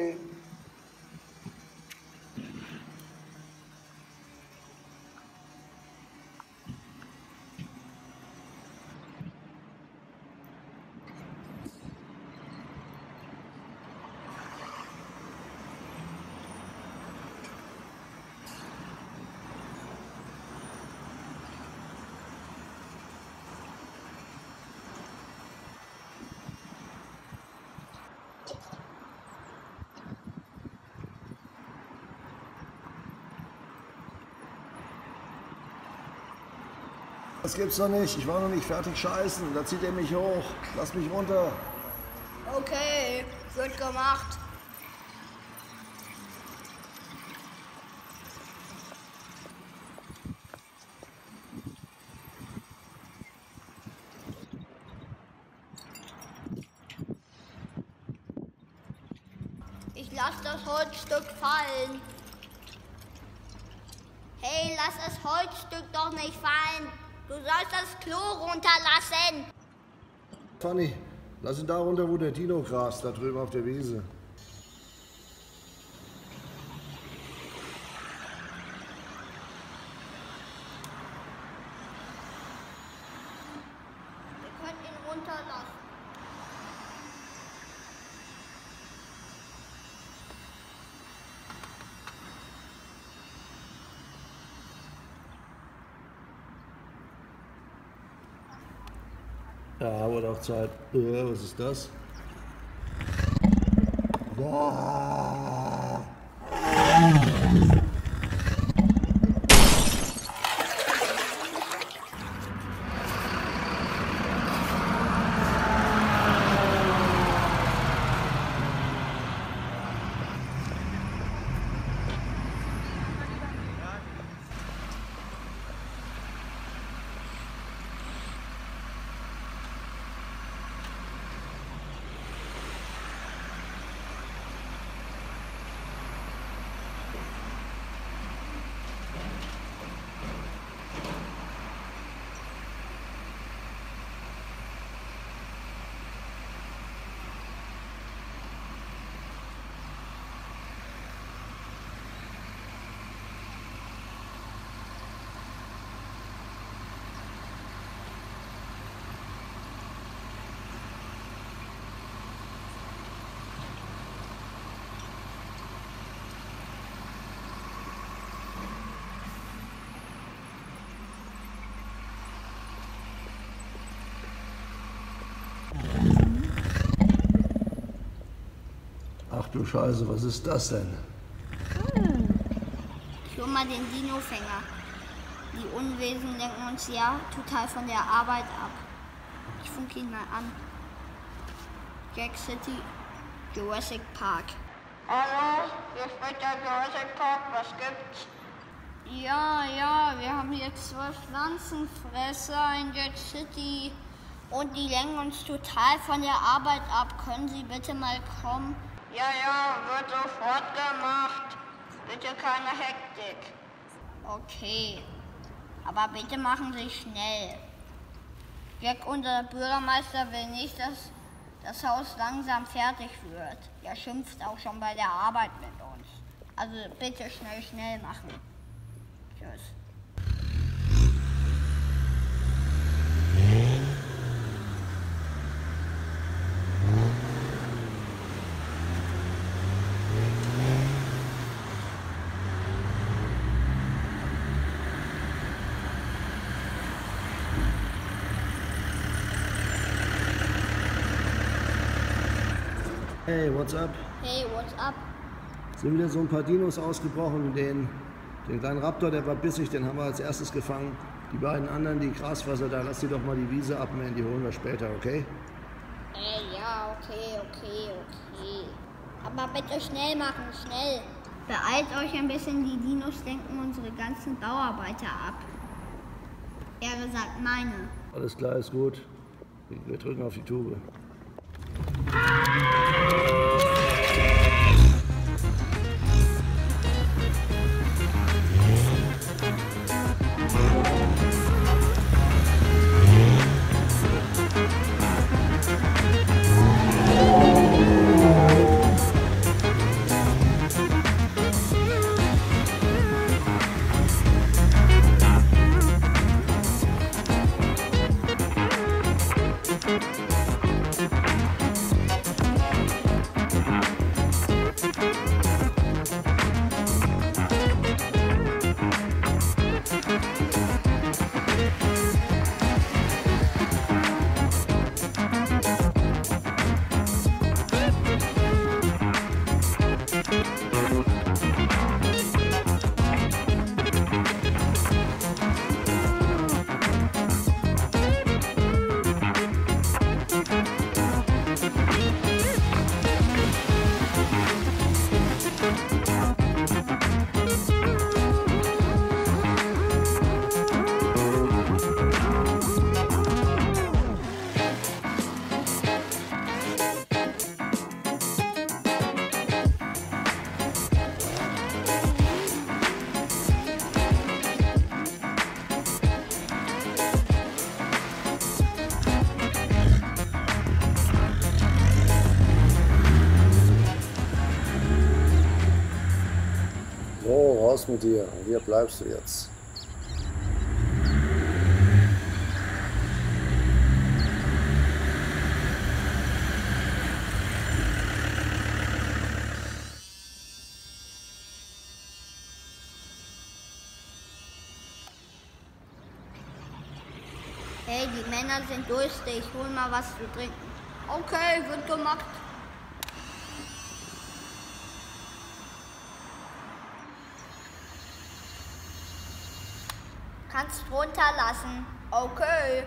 Sorry. Das gibt's doch nicht. Ich war noch nicht fertig scheißen. Da zieht er mich hoch. Lass mich runter. Okay, wird gemacht. Ich lasse das Holzstück fallen. Hey, lass das Holzstück doch nicht fallen. Du sollst das Klo runterlassen. Fanny, lass ihn da runter, wo der Dino grast, da drüben auf der Wiese. Ihr könnt ihn runterlassen. Ja, wurde auch Zeit. Was ist das? Ja. Ach du Scheiße, was ist das denn? Ich hol mal den Dino-Fänger. Die Unwesen lenken uns ja total von der Arbeit ab. Ich funke ihn mal an. Jack City, Jurassic Park. Hallo, hier spricht der Jurassic Park, was gibt's? Ja, wir haben hier 12 Pflanzenfresser in Jack City und die lenken uns total von der Arbeit ab. Können Sie bitte mal kommen? Ja, wird sofort gemacht. Bitte keine Hektik. Okay, aber bitte machen Sie schnell. Jack, unser Bürgermeister, will nicht, dass das Haus langsam fertig wird. Er schimpft auch schon bei der Arbeit mit uns. Also bitte schnell machen. Tschüss. Hey, what's up? Hey, what's up? Sind wieder so ein paar Dinos ausgebrochen. Den kleinen Raptor, der war bissig, den haben wir als erstes gefangen. Die beiden anderen, die Grasfresser, da lass die doch mal die Wiese abmähen, die holen wir später, okay? Ja, okay. Aber bitte schnell machen, schnell. Beeilt euch ein bisschen, die Dinos lenken unsere ganzen Bauarbeiter ab. Er sagt meine. Alles klar, ist gut. Wir drücken auf die Tube. So, raus mit dir. Hier bleibst du jetzt. Hey, die Männer sind durstig. Hol mal was zu trinken. Okay, wird gemacht. Kannst runterlassen. Okay.